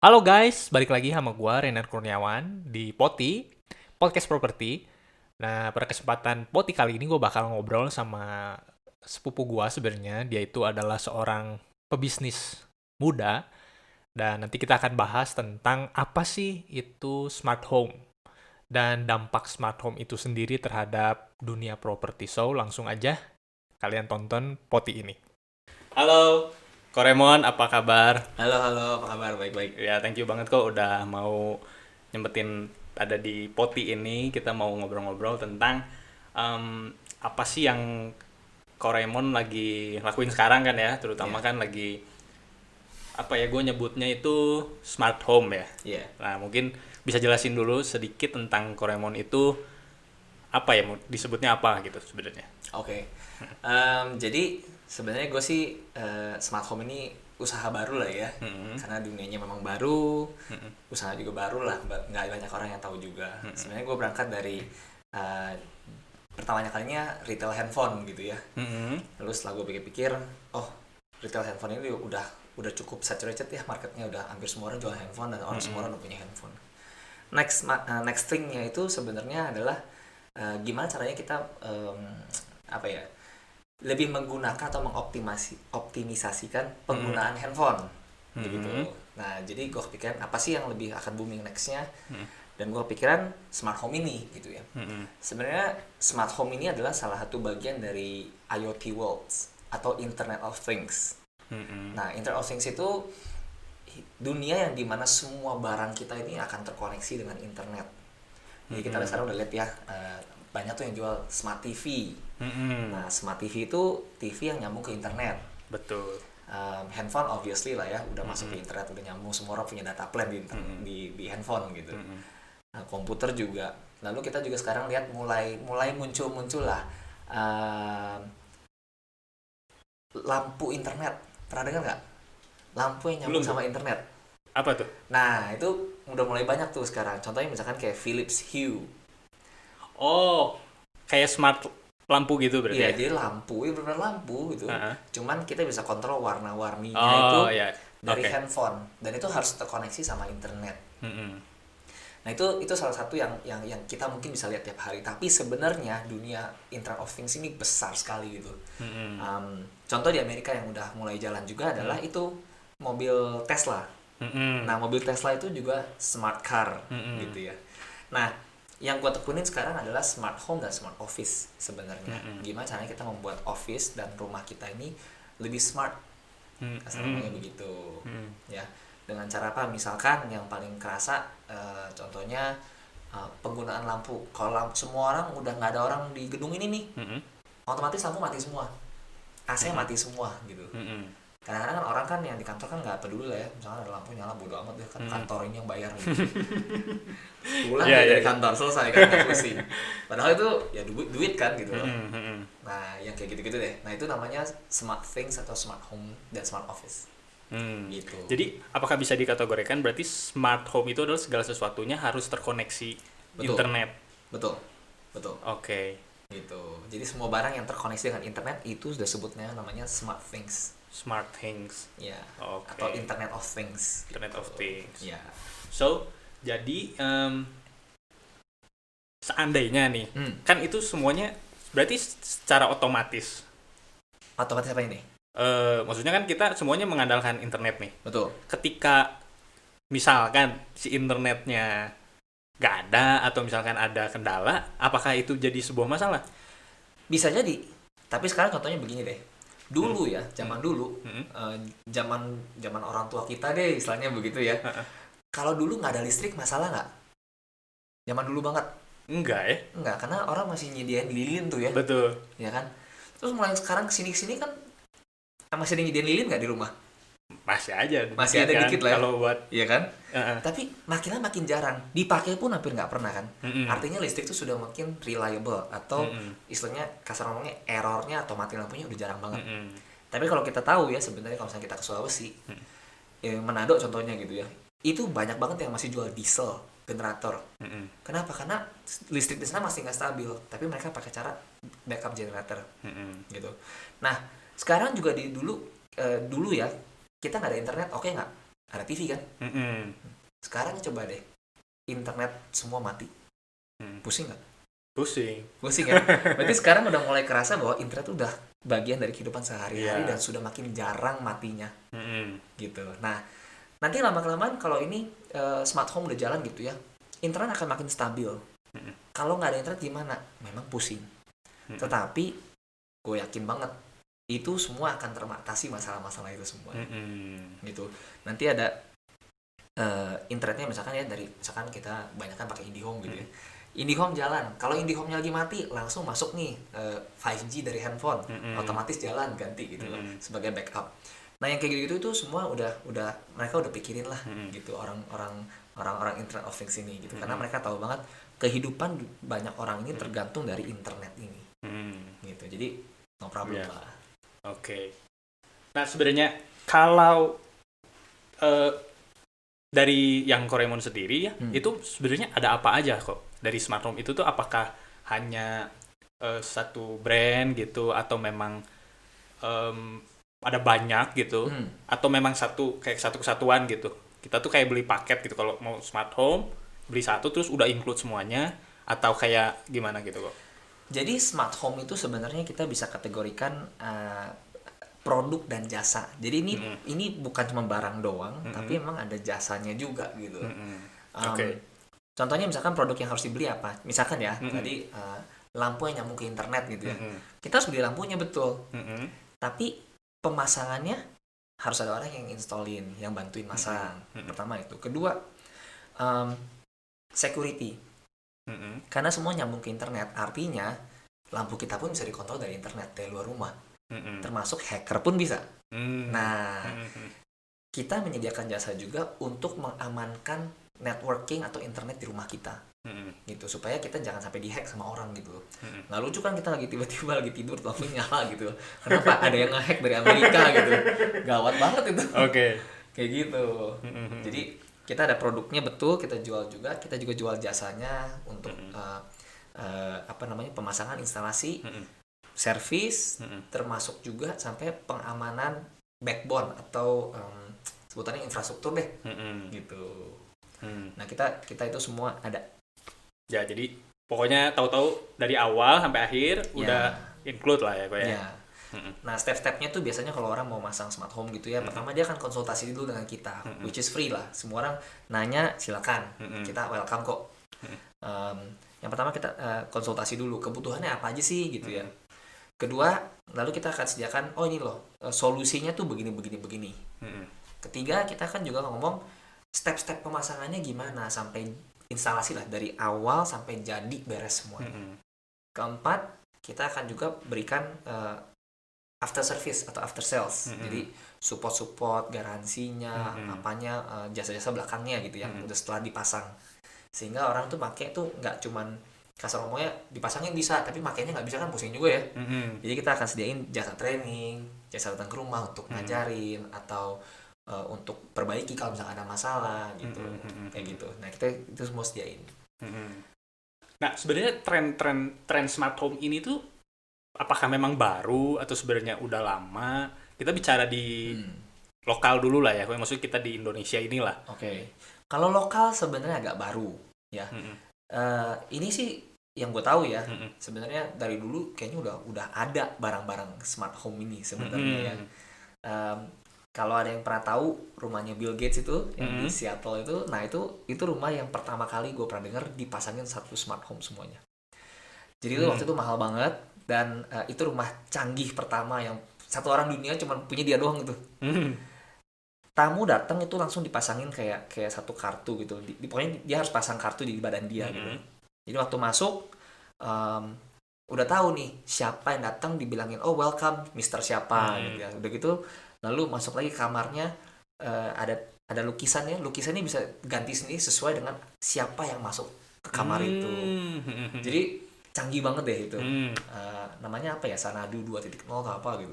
Halo guys, balik lagi sama gua Renan Kurniawan di Poti, Podcast Property. Nah, pada kesempatan Poti kali ini gua bakal ngobrol sama sepupu gua sebenarnya. Dia itu adalah seorang pebisnis muda dan nanti kita akan bahas tentang apa sih itu smart home dan dampak smart home itu sendiri terhadap dunia properti. So, langsung aja kalian tonton Poti ini. Halo, Koremon, apa kabar? Halo, halo, apa kabar? Baik-baik. Ya, thank you banget kok udah mau nyempetin ada di Poti ini. Kita mau ngobrol-ngobrol tentang em, apa sih yang Koraemon lagi lakuin sekarang kan ya, terutama Iya, kan lagi apa ya, gue nyebutnya itu smart home ya. iya. Nah, mungkin bisa jelasin dulu sedikit tentang Koraemon itu apa ya, disebutnya apa gitu sebenarnya. Oke. Jadi sebenarnya gue sih smart home ini usaha baru lah ya, karena dunianya memang baru, usaha juga baru lah, nggak banyak orang yang tahu juga. Sebenarnya gue berangkat dari eh, pertamanya kalinya retail handphone gitu ya. Lalu setelah gue pikir-pikir, oh retail handphone ini udah cukup saturated ya marketnya, udah hampir semua orang jual handphone dan orang semua orang udah punya handphone. Next thingnya itu sebenarnya adalah gimana caranya kita apa ya lebih menggunakan atau optimisasikan penggunaan handphone begitu. Nah jadi gue kepikiran apa sih yang lebih akan booming nextnya, dan gue kepikiran smart home ini gitu ya. Sebenarnya smart home ini adalah salah satu bagian dari IoT worlds atau Internet of Things. Nah, Internet of Things itu dunia yang dimana semua barang kita ini akan terkoneksi dengan internet. Jadi kita sekarang udah lihat ya, banyak tuh yang jual smart TV. Nah, smart TV itu TV yang nyambung ke internet. Betul. Handphone obviously lah ya, udah masuk ke internet, udah nyambung, semua orang punya data plan di handphone gitu. Nah, komputer juga. Lalu kita juga sekarang lihat mulai muncul lah uh, lampu internet. Pernah dengar nggak? Lampu yang Belum nyambung tuh. sama internet. Apa tuh? Nah, itu udah mulai banyak tuh sekarang. Contohnya misalkan kayak Philips Hue. Oh, kayak smart lampu gitu berarti Iya, ya? jadi lampu, ya benar lampu gitu. Heeh. Cuman kita bisa kontrol warna-warninya itu Oh ya, dari oke. handphone, dan itu harus terkoneksi sama internet. Mm-mm. Nah, itu salah satu yang kita mungkin bisa lihat tiap hari. Tapi sebenarnya dunia Internet of Things ini besar sekali gitu. Mm-mm. Contoh di Amerika yang udah mulai jalan juga adalah itu mobil Tesla. Mm-mm. Nah, mobil Tesla itu juga smart car Mm-mm. gitu ya. Nah, yang gue tekunin sekarang adalah smart home dan smart office sebenarnya. Gimana caranya kita membuat office dan rumah kita ini lebih smart, namanya begitu. Ya, dengan cara apa? Misalkan yang paling kerasa, contohnya penggunaan lampu. Kalau semua orang udah nggak ada orang di gedung ini nih, Mm-mm. otomatis lampu mati semua, AC mati semua gitu. Mm-mm. Kadang-kadang kan orang kan yang di kantor kan nggak peduli lah ya, misalnya ada lampu nyala bodo amat deh, kan kantor ini yang bayar gitu. Pulang Iya, ya iya, dari iya. kantor, selesai kan, nggak pusing. Padahal itu ya duit kan gitu loh. Mm-mm. Mm-mm. Nah yang kayak gitu-gitu deh, nah itu namanya smart things atau smart home dan smart office Hmm. gitu. Jadi, apakah bisa dikategorikan berarti smart home itu adalah segala sesuatunya harus terkoneksi Betul, internet? betul, betul Oke. gitu. Jadi semua barang yang terkoneksi dengan internet itu sudah sebutnya namanya smart things Smart things. ya, atau Oke. Internet of Things Internet gitu. of Things. Ya. So, jadi seandainya nih, kan itu semuanya berarti secara otomatis. Otomatis apa ini? Maksudnya kan kita semuanya mengandalkan internet nih. Betul. Ketika misalkan si internetnya nggak ada atau misalkan ada kendala, apakah itu jadi sebuah masalah? Bisa jadi. Tapi sekarang contohnya begini deh. Dulu ya, zaman dulu, zaman zaman orang tua kita deh, istilahnya begitu ya. Kalau dulu nggak ada listrik, masalah nggak? Zaman dulu banget. Enggak ya? Nggak, karena orang masih nyediain lilin tuh ya, Betul. ya kan? Terus mulai sekarang kesini-kesini kan masih ada nyediain lilin nggak di rumah? Masih aja Masih ada kan dikit lah ya. kalau buat Iya kan? uh-uh. Tapi makin lama makin jarang. Dipakai pun hampir nggak pernah kan? Mm-mm. Artinya listrik itu sudah makin reliable, atau istilahnya kasar ngomongnya errornya atau mati lampunya udah jarang banget. Mm-mm. Tapi kalau kita tahu ya, sebenarnya kalau misalnya kita ke Sulawesi, Manado contohnya gitu ya, itu banyak banget yang masih jual diesel generator. Mm-mm. Kenapa? Karena listrik di sana masih nggak stabil, tapi mereka pakai cara backup generator Mm-mm. gitu. Nah, sekarang juga dulu ya, kita nggak ada internet, oke nggak? ada TV kan. Sekarang coba deh internet semua mati, pusing nggak? Pusing kan. Berarti sekarang udah mulai kerasa bahwa internet udah bagian dari kehidupan sehari-hari dan sudah makin jarang matinya gitu. Nah nanti lama-kelamaan kalau ini smart home udah jalan gitu ya, internet akan makin stabil. Kalau nggak ada internet gimana? Memang pusing. Tetapi gue yakin banget itu semua akan teratasi masalah-masalah itu semua. Gitu. Nanti ada internetnya misalkan ya, dari misalkan kita banyakkan pakai IndiHome gitu ya. IndiHome jalan. Kalau IndiHome-nya lagi mati, langsung masuk nih 5G dari handphone, otomatis jalan ganti gitu loh, sebagai backup. Nah yang kayak gitu itu semua udah mereka udah pikirin lah gitu, orang Internet of Things ini gitu, karena mereka tahu banget kehidupan banyak orang ini tergantung dari internet ini gitu. Jadi no problem lah. Oke. Nah sebenarnya kalau dari yang Koreemon sendiri ya, itu sebenarnya ada apa aja kok dari smart home itu tuh? Apakah hanya satu brand gitu, atau memang ada banyak gitu, atau memang satu kesatuan gitu? Kita tuh kayak beli paket gitu kalau mau smart home, beli satu terus udah include semuanya, atau kayak gimana gitu kok? Jadi smart home itu sebenarnya kita bisa kategorikan produk dan jasa. Jadi ini bukan cuma barang doang, tapi memang ada jasanya juga gitu. Contohnya misalkan produk yang harus dibeli apa? Misalkan ya, tadi lampu yang nyambung ke internet gitu ya. Kita harus beli lampunya betul. Tapi pemasangannya harus ada orang yang installin, yang bantuin masang. Pertama itu. Kedua, security. Karena semua nyambung ke internet, artinya lampu kita pun bisa dikontrol dari internet, dari luar rumah. Termasuk hacker pun bisa. Nah, kita menyediakan jasa juga untuk mengamankan networking atau internet di rumah kita. Gitu, supaya kita jangan sampai dihack sama orang gitu. Nggak lucu kan kita lagi tiba-tiba lagi tidur telepon nyala gitu. Kenapa? Ada yang nge-hack dari Amerika gitu. Gawat banget itu. Kayak gitu. Jadi kita ada produknya betul, kita jual juga, kita juga jual jasanya untuk pemasangan instalasi, servis, termasuk juga sampai pengamanan backbone atau sebutannya infrastruktur deh, gitu. Nah kita itu semua ada. Ya jadi pokoknya tahu-tahu dari awal sampai akhir udah include lah ya kok ya. Nah step-stepnya tuh biasanya kalau orang mau masang smart home gitu ya, pertama dia akan konsultasi dulu dengan kita, which is free lah. Semua orang nanya silakan, kita welcome kok. Yang pertama kita konsultasi dulu kebutuhannya apa aja sih gitu ya. Kedua, lalu kita akan sediakan, oh ini loh solusinya tuh begini. Ketiga, kita akan juga ngomong step-step pemasangannya gimana sampai instalasi lah, dari awal sampai jadi beres semua. Keempat, kita akan juga berikan after service atau after sales. Jadi support garansinya, apanya, jasa-jasa belakangnya gitu ya, udah setelah dipasang. Sehingga orang tuh pakai tuh nggak cuman kasar ngomongnya dipasangin bisa, tapi makainya nggak bisa kan pusing juga ya. Jadi kita akan sediain jasa training, jasa datang ke rumah untuk ngajarin, atau untuk perbaiki kalau misalnya ada masalah gitu, kayak gitu. Nah kita itu semua sediain. Nah sebenarnya tren smart home ini tuh apakah memang baru atau sebenarnya udah lama? Kita bicara di lokal dulu lah ya, maksudnya kita di Indonesia inilah. Oke. Kalau lokal sebenarnya agak baru ya. Ini sih yang gue tahu ya, sebenarnya dari dulu kayaknya udah ada barang-barang smart home ini sebenarnya ya. Kalau ada yang pernah tahu rumahnya Bill Gates itu yang di Seattle itu, nah itu rumah yang pertama kali gue pernah dengar dipasangin satu smart home semuanya. Jadi itu waktu itu mahal banget, dan itu rumah canggih pertama yang satu orang dunia cuma punya dia doang gitu. Tamu datang itu langsung dipasangin kayak satu kartu gitu. Pokoknya dia harus pasang kartu di badan dia gitu. Jadi waktu masuk udah tahu nih siapa yang datang, dibilangin oh welcome Mister siapa gitu ya. Udah gitu lalu masuk lagi ke kamarnya, ada lukisannya bisa ganti sendiri sesuai dengan siapa yang masuk ke kamar itu. Jadi canggih banget deh itu. Namanya apa ya, Sanadu 2.0 atau apa gitu.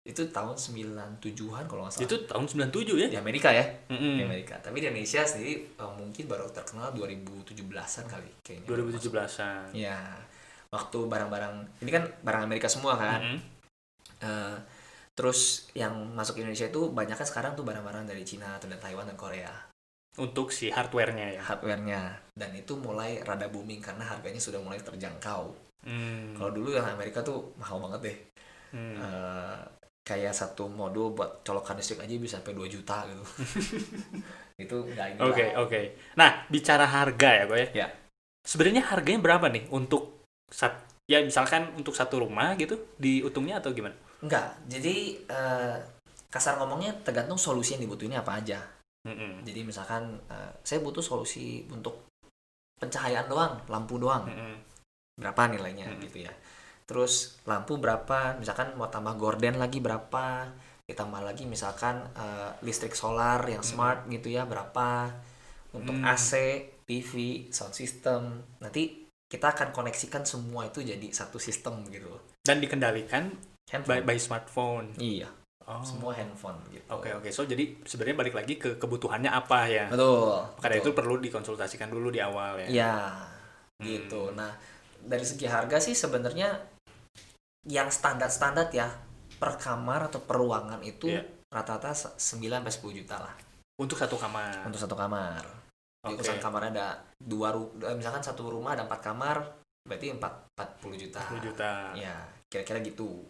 Itu tahun 97-an kalau nggak salah. Itu tahun 97 ya? Di Amerika ya. Di Amerika. Tapi di Indonesia sendiri mungkin baru terkenal 2017-an kali kayaknya. 2017-an. Ya. Waktu barang-barang ini kan barang Amerika semua kan. Terus yang masuk Indonesia itu banyak kan sekarang tuh barang-barang dari Cina atau dari Taiwan dan Korea. Untuk si hardware-nya ya. Hardware-nya. Dan itu mulai rada booming karena harganya sudah mulai terjangkau. Hmm. Kalau dulu yang Amerika tuh mahal banget deh. Kayak satu modul buat colokan listrik aja bisa sampai 2 juta gitu. Itu nggak ini Oke. Nah, bicara harga ya, Boy. Ya. Sebenarnya harganya berapa nih untuk ya misalkan untuk satu rumah gitu dihitungnya atau gimana? Enggak. Jadi kasar ngomongnya tergantung solusi yang dibutuhinnya apa aja. Jadi misalkan saya butuh solusi untuk pencahayaan doang, lampu doang. Berapa nilainya gitu ya. Terus lampu berapa, misalkan mau tambah gorden lagi berapa, ditambah lagi misalkan listrik solar yang smart gitu ya berapa, untuk AC, TV, sound system, nanti kita akan koneksikan semua itu jadi satu sistem gitu. Dan dikendalikan Handphone. by smartphone. Iya. Semua handphone gitu. Oke. So jadi sebenarnya balik lagi ke kebutuhannya apa ya. Betul. Karena itu perlu dikonsultasikan dulu di awal ya. Iya. Gitu. Nah, dari segi harga sih sebenarnya yang standar ya per kamar atau per ruangan itu rata-rata 9 sampai 10 juta lah. Untuk satu kamar. Untuk satu kamar. Jadi misalkan kamarnya ada misalkan satu rumah ada 4 kamar, berarti 40 juta. 40 juta. Ya, kira-kira gitu.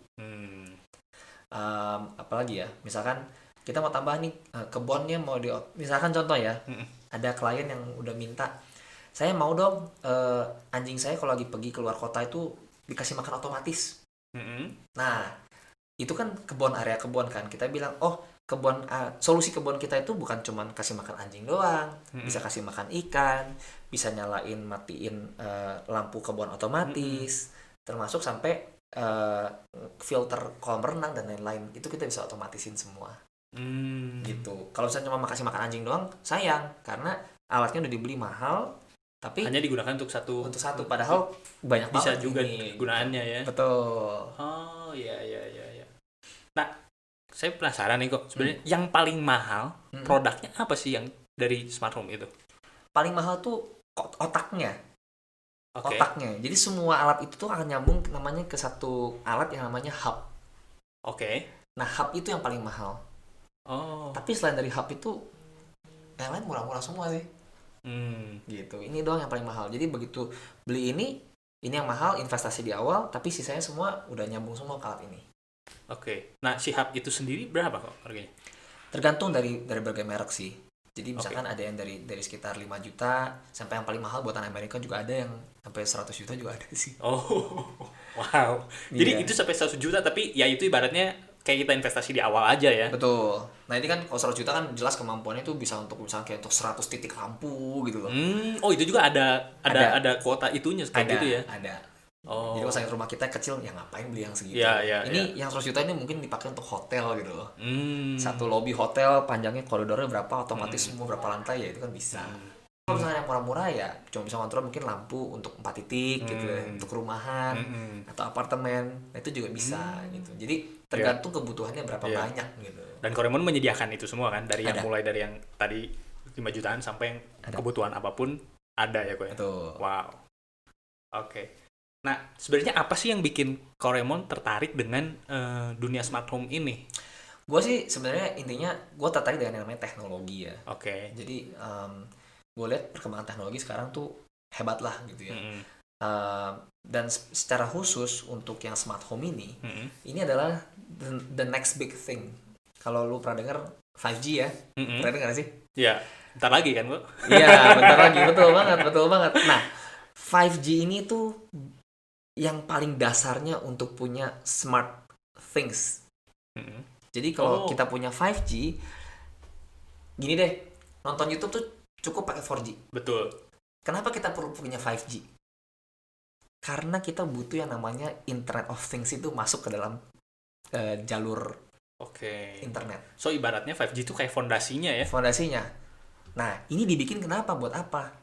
Apalagi ya, misalkan kita mau tambah nih kebunnya mau misalkan contoh ya, ada klien yang udah minta, saya mau dong anjing saya kalau lagi pergi keluar kota itu dikasih makan otomatis. Nah, itu kan area kebun kan. Kita bilang, solusi kebun kita itu bukan cuma kasih makan anjing doang, bisa kasih makan ikan, bisa nyalain matiin lampu kebun otomatis, termasuk sampai filter kolam renang dan lain-lain. Itu kita bisa otomatisin semua. Gitu. Kalau misalnya cuma kasih makan anjing doang, sayang karena alatnya udah dibeli mahal. Tapi hanya digunakan untuk satu padahal banyak bisa banget juga ini gunaannya ya. Betul. Oh iya. Nah, saya penasaran nih kok sebenarnya yang paling mahal produknya apa sih yang dari smart home itu? Paling mahal tuh otaknya. Otaknya. Jadi semua alat itu tuh akan nyambung namanya ke satu alat yang namanya hub. Nah, hub itu yang paling mahal. Tapi selain dari hub itu yang lain murah-murah semua sih. Gitu. Ini doang yang paling mahal. Jadi begitu beli ini yang mahal investasi di awal, tapi sisanya semua udah nyambung semua ke alat ini. Nah, si hub itu sendiri berapa kok harganya? Tergantung dari berbagai merek sih. Jadi misalkan ada yang dari sekitar 5 juta sampai yang paling mahal buatan Amerika juga ada yang sampai 100 juta juga ada sih. Wow. Jadi itu sampai 100 juta tapi ya itu ibaratnya kayak kita investasi di awal aja ya. Betul. Nah ini kan kalau 100 juta kan jelas kemampuannya itu bisa untuk misalnya kayak untuk 100 titik lampu gitu loh. Itu juga ada kuota itunya kayak gitu ya. Ada. Jadi kalau misalnya rumah kita kecil, ya ngapain beli yang segitu? Ini yang 100 juta ini mungkin dipakai untuk hotel gitu loh. Satu lobby hotel, panjangnya koridornya berapa, otomatis semua berapa lantai ya itu kan bisa. Kalau misalnya yang murah-murah ya cuma bisa kontrol mungkin lampu untuk 4 titik gitu ya, untuk rumahan atau apartemen, nah, itu juga bisa gitu. Jadi tergantung kebutuhannya berapa banyak gitu. Dan Koremon menyediakan itu semua kan dari yang mulai dari yang tadi 5 jutaan sampai yang kebutuhan apapun ada ya gue. Betul. Wow. Nah, sebenarnya apa sih yang bikin Koremon tertarik dengan dunia smart home ini? Gue sih sebenarnya intinya gue tertarik dengan yang namanya teknologi ya. Jadi gue lihat perkembangan teknologi sekarang tuh hebat lah gitu ya. Dan secara khusus untuk yang smart home ini adalah the next big thing. Kalau lu pernah dengar 5G ya, pernah dengar sih? Iya, bentar lagi kan Bu? Iya, bentar lagi, betul banget. Nah, 5G ini tuh yang paling dasarnya untuk punya smart things. Jadi kalau kita punya 5G, gini deh, nonton YouTube tuh cukup pakai 4G. Betul. Kenapa kita perlu punya 5G? Karena kita butuh yang namanya Internet of Things itu masuk ke dalam jalur internet. So ibaratnya 5G itu kayak fondasinya ya? Fondasinya. Nah, ini dibikin kenapa? Buat apa?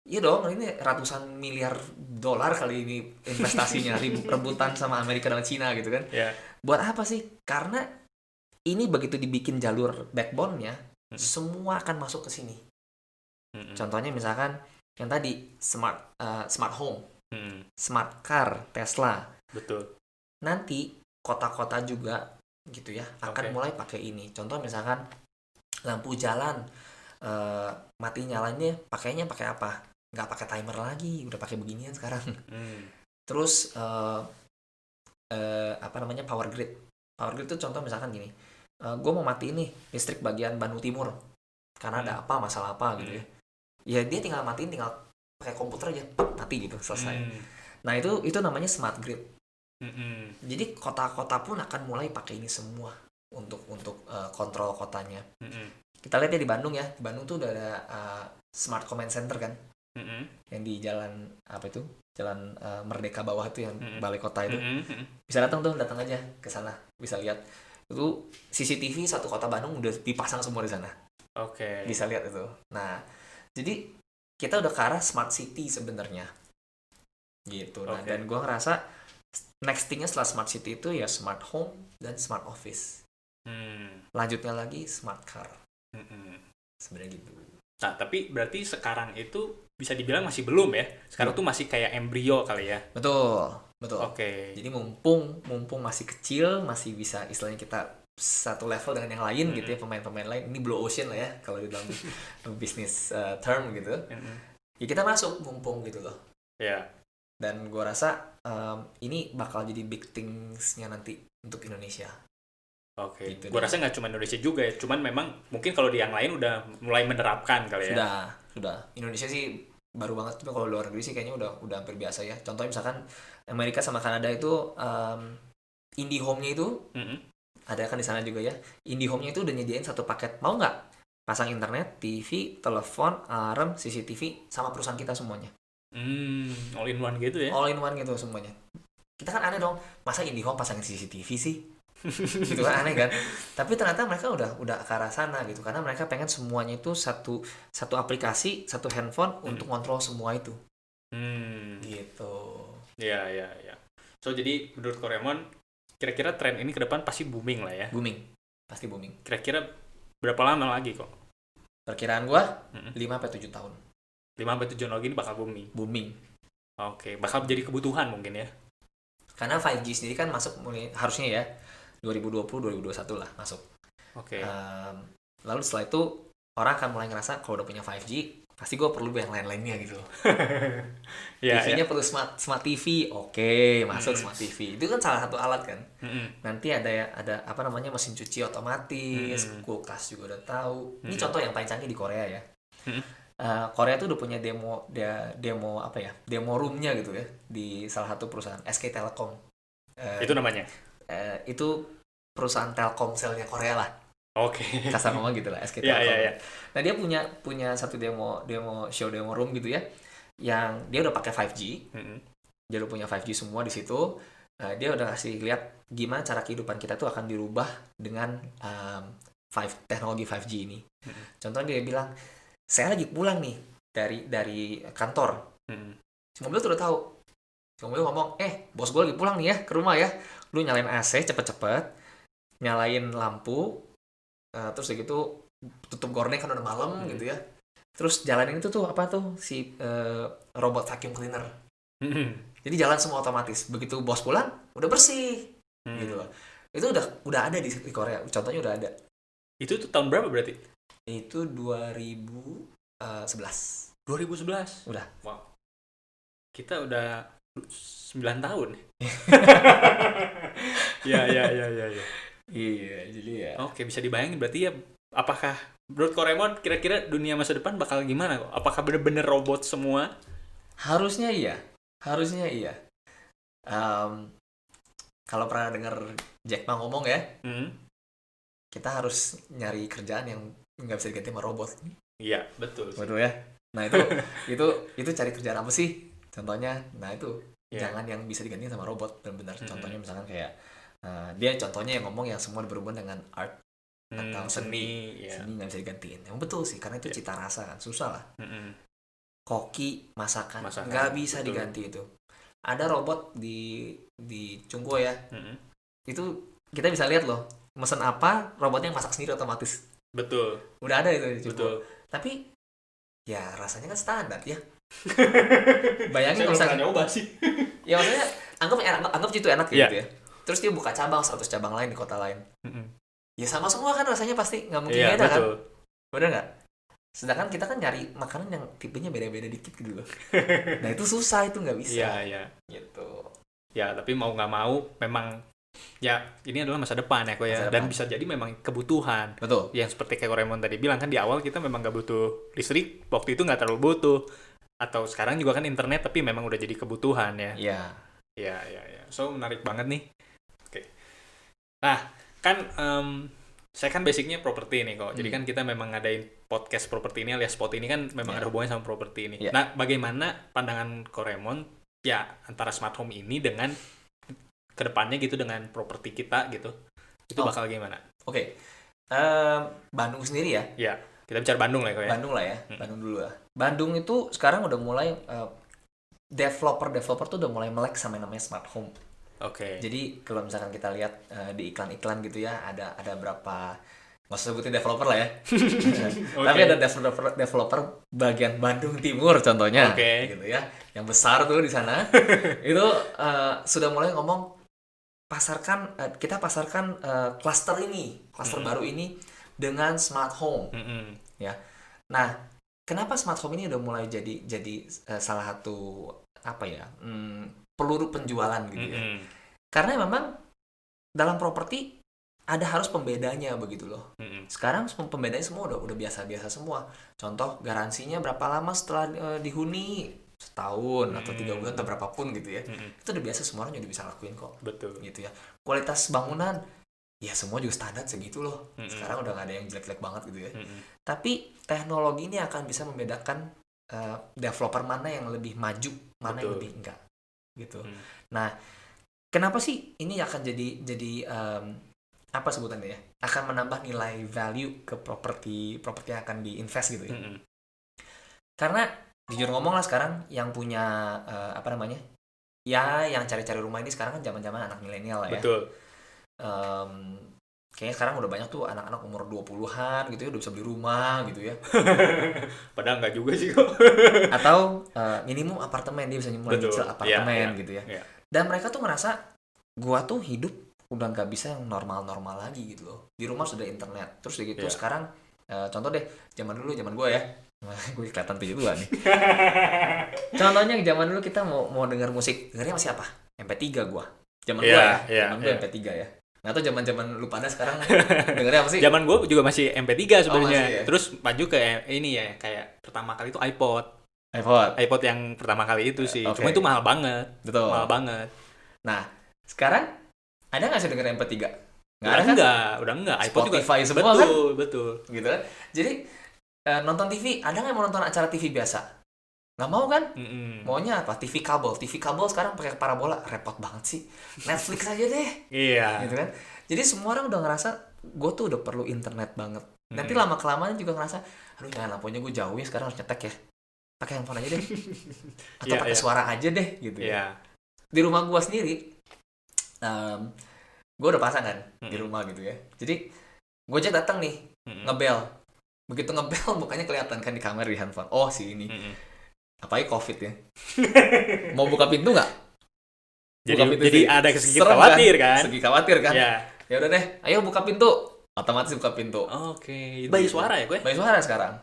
Iya dong, ini ratusan miliar dolar kali ini investasinya, rebutan sama Amerika dan Cina gitu kan. Buat apa sih? Karena ini begitu dibikin jalur backbone-nya, semua akan masuk ke sini. Contohnya misalkan yang tadi smart home, smart car, Tesla. Betul. Nanti kota-kota juga gitu ya akan Oke. mulai pakai ini. Contoh misalkan lampu jalan mati nyalanya pakainya pakai apa? Nggak pakai timer lagi, udah pakai beginian sekarang. Terus apa namanya power grid. Power grid itu contoh misalkan gini, gue mau mati nih listrik bagian Bandung Timur karena ada apa masalah apa gitu ya. Ya dia tinggal matiin, tinggal pakai komputer aja, mati gitu selesai. Nah itu namanya smart grid. Jadi kota-kota pun akan mulai pakai ini semua untuk kontrol kotanya. Kita lihat ya di Bandung ya, di Bandung tuh udah ada smart command center kan, yang di jalan apa itu, jalan Merdeka bawah itu yang balai kota itu. Bisa datang aja ke sana, bisa lihat itu CCTV satu kota Bandung udah dipasang semua di sana. Oke. Bisa lihat itu. Nah jadi kita udah ke arah smart city sebenarnya gitu. Nah dan gue ngerasa next thing-nya setelah smart city itu ya smart home dan smart office. Lanjutnya lagi smart car. Sebenarnya gitu. Nah, tapi berarti sekarang itu bisa dibilang masih belum ya? Sekarang tuh masih kayak embrio kali ya? Betul. Oke. Jadi mumpung masih kecil, masih bisa istilahnya kita satu level dengan yang lain gitu ya, pemain-pemain lain. Ini blue ocean lah ya kalau di dalam bisnis term gitu. Ya kita masuk mumpung gitu loh. Ya. Dan gue rasa ini bakal jadi big things-nya nanti untuk Indonesia. Oke. Gitu Gue rasa nggak cuma Indonesia juga ya, cuman memang mungkin kalau di yang lain udah mulai menerapkan kali ya. Sudah. Indonesia sih baru banget, tapi kalau luar negeri sih kayaknya udah hampir biasa ya. Contohnya misalkan Amerika sama Kanada itu IndiHome-nya itu ada kan di sana juga ya. IndiHome-nya itu udah nyediain satu paket. Mau nggak? Pasang internet, TV, telepon, alarm, CCTV sama perusahaan kita semuanya. All in one gitu ya? All in one gitu semuanya. Kita kan aneh dong, masa IndiHome pasangin CCTV sih? Gitu kan aneh kan, tapi ternyata mereka udah ke arah sana gitu, karena mereka pengen semuanya itu satu aplikasi, satu handphone untuk kontrol semua itu. Gitu. Ya. So jadi menurut Koremon, kira-kira tren ini ke depan pasti booming lah ya? Pasti booming. Kira-kira berapa lama lagi kok? Perkiraan gua 5-7 tahun. 5-7 tahun lagi ini bakal booming. Oke, bakal jadi kebutuhan mungkin ya? Karena 5G sendiri kan masuk mulai harusnya ya 2020-2021 lah masuk. Oke. Lalu setelah itu orang akan mulai ngerasa kalau udah punya 5G pasti gue perlu yang lain-lainnya gitu. TV-nya perlu smart TV, oke, masuk smart TV. Itu kan salah satu alat kan. Nanti ada apa namanya mesin cuci otomatis, kulkas juga udah tahu. Ini contoh yang paling canggih di Korea ya. Korea tuh udah punya demo apa ya, demo roomnya gitu ya di salah satu perusahaan SK Telecom. Itu namanya? Itu perusahaan Telkomselnya Korea lah. Oke. Kasar ngomong gitu lah, SK Telkom. Yeah. Nah dia punya satu demo room gitu ya, yang dia udah pakai 5G. Dia udah punya 5G semua di situ. Dia udah kasih lihat gimana cara kehidupan kita tuh akan dirubah dengan teknologi 5G ini. Contohnya dia bilang, saya lagi pulang nih dari kantor. Si mobil tuh udah tahu. Si mobil ngomong, bos gue lagi pulang nih ya ke rumah ya. Lu nyalain AC cepet-cepet, nyalain lampu, terus gitu tutup gorden kan udah malam gitu ya. Terus jalanin itu tuh apa tuh si robot vacuum cleaner. Jadi jalan semua otomatis. Begitu bos pulang udah bersih gitu loh. Itu udah ada di Korea. Contohnya udah ada. Itu tuh tahun berapa berarti? Itu 2011. 2011. Udah. Wow. Kita udah 9 tahun. Ya. Iya, jadi ya. Oke, bisa dibayangin berarti ya, apakah menurut Koremon kira-kira dunia masa depan bakal gimana kok? Apakah bener-bener robot semua? Harusnya iya. Kalau pernah dengar Jack Ma ngomong ya, kita harus nyari kerjaan yang nggak bisa diganti sama robot. Iya, betul ya. Nah itu cari kerjaan apa sih? Contohnya, nah itu jangan yang bisa diganti sama robot benar-benar. Contohnya misalkan kayak dia contohnya yang ngomong yang semua berhubungan dengan art atau seni nggak bisa digantiin. Yang betul sih, karena itu cita rasa kan, susah lah. Koki, masakan nggak bisa diganti itu. Ada robot di Cungko ya. Itu kita bisa lihat loh, mesen apa robotnya yang masak sendiri otomatis. Betul. Udah ada itu di Cungko. Betul. Tapi ya rasanya kan standar ya. Bayangin kalau misalnya nyoba sih. Ya maksudnya anggap itu enak gitu ya. terus dia buka cabang 100 cabang lain di kota lain. Mm-mm. Ya sama semua kan rasanya pasti nggak mungkin Iya, beda kan, betul. bener nggak? Sedangkan kita kan nyari makanan yang tipenya beda-beda dikit gitu loh. Nah itu susah, itu nggak bisa. Iya, iya. Gitu. Ya, tapi mau nggak mau memang ya ini adalah masa depan ya kok ya. Masa Dan depan. bisa jadi memang kebutuhan. Betul. Yang seperti kayak Raymond tadi bilang kan di awal kita memang nggak butuh listrik, waktu itu nggak terlalu butuh. Atau sekarang juga kan internet tapi memang udah jadi kebutuhan ya. Iya. Iya, iya, iya. So menarik banget nih. Oke. Nah, kan saya kan basicnya properti nih kok. Jadi kan kita memang ngadain podcast properti ini alias spot ini kan memang ada hubungannya sama properti ini. Yeah. Nah, bagaimana pandangan Koremon ya antara smart home ini dengan kedepannya gitu dengan properti kita gitu? Itu bakal gimana? Oke. Bandung sendiri ya. Ya, kita bicara Bandung lah kok ya. Bandung lah ya. Bandung dulu lah. Bandung itu sekarang udah mulai developer tuh udah mulai melek sama yang namanya smart home. Oke. Jadi kalau misalkan kita lihat di iklan-iklan gitu ya, ada berapa, nggak usah sebutin developer lah ya. Tapi ada developer bagian Bandung Timur contohnya, gitu ya, yang besar tuh di sana. Itu sudah mulai ngomong kita pasarkan klaster baru ini dengan smart home, ya. Nah, kenapa smart home ini udah mulai jadi salah satu apa ya? Peluru penjualan gitu ya. Karena memang dalam properti ada harus pembedanya begitu loh. Sekarang pembedanya semua udah biasa-biasa semua. Contoh garansinya berapa lama setelah dihuni, setahun atau 3 bulan atau berapapun gitu ya. Itu udah biasa, semua orang udah bisa lakuin kok. Betul. Gitu ya. Kualitas bangunan ya semua juga standar segitu loh. Sekarang udah gak ada yang jelek-jelek banget gitu ya. Tapi teknologi ini akan bisa membedakan developer mana yang lebih maju, mana yang lebih enggak gitu. Nah, kenapa sih ini akan jadi apa sebutannya ya? Akan menambah nilai value ke properti yang akan diinvest gitu ya. Karena jujur ngomong lah, sekarang yang punya apa namanya? Ya, yang cari-cari rumah ini sekarang kan zaman-zaman anak milenial lah ya. Betul. Kayaknya sekarang udah banyak tuh anak-anak umur 20-an gitu ya udah bisa beli rumah gitu ya. Padahal nggak juga sih kok. Atau minimum apartemen, dia bisa mulai nyicil apartemen gitu ya. Dan mereka tuh merasa gua tuh hidup udah nggak bisa yang normal-normal lagi gitu loh. Di rumah sudah internet. Terus gitu sekarang contoh deh zaman gua ya. Gue kelihatan 72 nih. Contohnya zaman dulu kita mau dengar musik, dengarnya masih apa? MP3 gua. Zaman gua ya. Zaman gua MP3 ya. Nggak tahu zaman lu pada sekarang dengarnya apa sih? Zaman gue juga masih MP3 sebenarnya. Ya? Terus maju ke ini ya, kayak pertama kali itu iPod yang pertama kali itu sih. Cuma itu mahal banget. Betul. Mahal banget. Nah, sekarang ada nggak sih denger MP3? Udah enggak. iPod Spotify juga. semua kan? Betul. Gitu kan? Jadi nonton TV, ada nggak yang mau nonton acara TV biasa? Nggak mau kan? Maunya apa? TV kabel sekarang pakai parabola, repot banget sih. Netflix aja deh. Iya. Gitu kan? Jadi semua orang udah ngerasa gue tuh udah perlu internet banget. Nanti lama kelamaan juga ngerasa, aduh jangan lampunya gue jauh ya, sekarang harus nyetek ya. Pakai handphone aja deh. Atau pakai suara aja deh gitu ya. Di rumah gue sendiri, gue udah pasang kan di rumah gitu ya. Jadi Gojek datang nih, ngebel. Begitu ngebel mukanya kelihatan kan di kamera, di handphone. Oh si ini. Apalagi COVID ya. Mau buka pintu nggak? Jadi ada segi khawatir kan? Segi khawatir kan? Ya udah deh, ayo buka pintu. Otomatis buka pintu. Oke. Bayi suara ya gue? Bayi suara sekarang.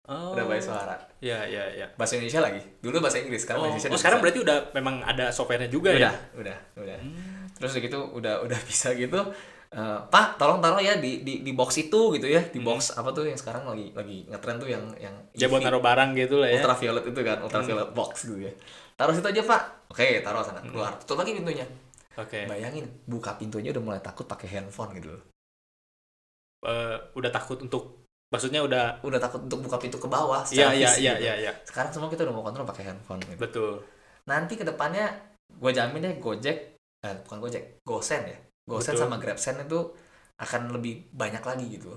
Oh. Udah bayi suara. Iya. Bahasa Indonesia lagi. Dulu bahasa Inggris, sekarang bahasa Indonesia. Sekarang berarti udah memang ada softwarenya juga ya? Udah. Terus gitu udah bisa gitu. Pak, tolong taruh ya di box itu gitu ya, di box apa tuh yang sekarang lagi ngetren tuh yang buat taruh barang gitu lah ya. Ultraviolet itu kan, ultraviolet box gitu ya. Taruh situ aja, Pak. Oke, taruh sana. Keluar. Tutup lagi pintunya. Oke. Bayangin, buka pintunya udah mulai takut pakai handphone gitu loh. Udah takut untuk, maksudnya udah takut untuk buka pintu ke bawah. Iya. Sekarang semua kita udah mau kontrol pakai handphone gitu. Betul. Nanti kedepannya gue jamin deh bukan Gojek, Gosen ya. Gosen sama GrabSend itu akan lebih banyak lagi gitu.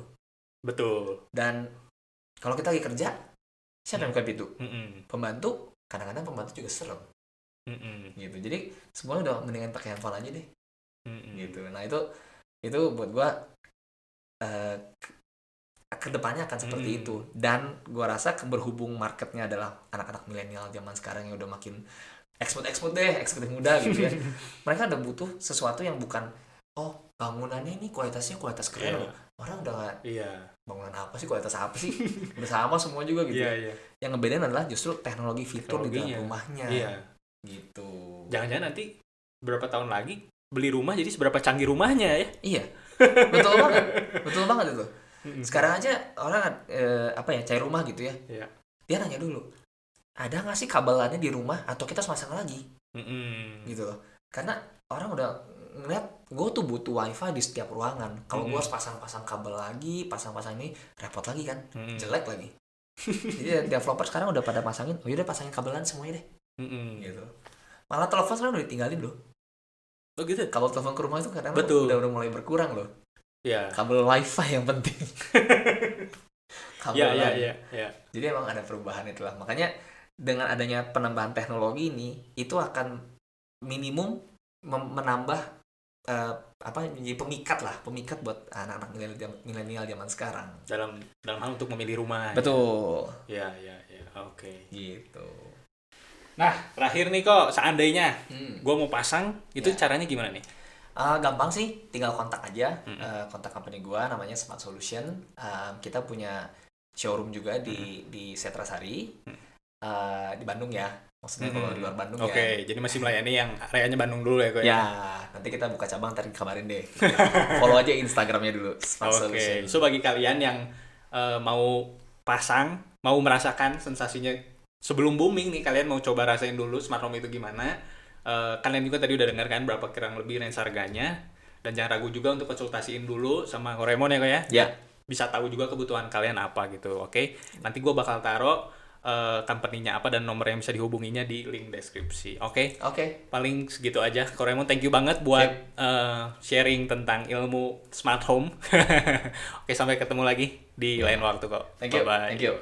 Betul. Dan kalau kita lagi kerja, siapa yang buka pintu? Pembantu, kadang-kadang pembantu juga serem. Gitu. Jadi semuanya udah mendingan pakai handphone aja deh. Gitu. Nah itu buat gua kedepannya akan seperti itu. Dan gua rasa berhubung marketnya adalah anak-anak milenial zaman sekarang yang udah makin eksekutif deh, eksekutif muda gitu ya. Mereka udah butuh sesuatu yang bukan bangunannya ini kualitasnya kualitas keren loh. Orang udah gak, bangunan apa sih, kualitas apa sih, udah sama semua juga gitu. Yang ngebedain adalah justru teknologi fitur di dalam rumahnya. Gitu. Jangan-jangan nanti berapa tahun lagi beli rumah jadi seberapa canggih rumahnya ya. Iya. Betul banget itu. Sekarang aja orang cari rumah gitu ya. Dia nanya dulu, ada nggak sih kabelannya di rumah atau kita pasang lagi? Gitu loh. Karena orang udah ngeliat gue tuh butuh wifi di setiap ruangan. Kalau gue harus pasang-pasang kabel lagi, pasang-pasang ini repot lagi kan, jelek lagi. Jadi developer sekarang udah pada pasangin, udah pasangin kabelan semuanya deh. Gitu. Malah telepon sekarang udah ditinggalin loh. Oh gitu. Kabel telepon ke rumah itu kadang udah mulai berkurang loh. Kabel wifi yang penting. Kabel Jadi emang ada perubahan itulah. Makanya dengan adanya penambahan teknologi ini, itu akan minimum menambah menjadi pemikat buat anak-anak milenial zaman sekarang dalam hal untuk memilih rumah. Betul. Ya. Oke. Gitu. Nah, terakhir nih kok, seandainya gue mau pasang, itu caranya gimana nih? Gampang sih, tinggal kontak aja. Kontak company gue namanya Smart Solution. Kita punya showroom juga di Setrasari, di Bandung ya. Maksudnya kalau di luar Bandung ya. Oke, jadi masih melayani yang areanya Bandung dulu ya kok ya? Ya, nanti kita buka cabang, ntar kabarin deh. Follow aja Instagramnya dulu, Smart Solution. So bagi kalian yang mau pasang, mau merasakan sensasinya sebelum booming nih, kalian mau coba rasain dulu smart home itu gimana. Kalian juga tadi udah dengar kan berapa kurang lebih range harganya. Dan jangan ragu juga untuk konsultasiin dulu sama Koremon ya kok ya? Ya. Bisa tahu juga kebutuhan kalian apa gitu, oke? Nanti gue bakal taruh company-nya apa dan nomor yang bisa dihubunginya di link deskripsi, oke? Paling segitu aja. Koremon, thank you banget buat sharing tentang ilmu smart home. Oke, sampai ketemu lagi di lain waktu kok. Thank you. Bye-bye. Thank you.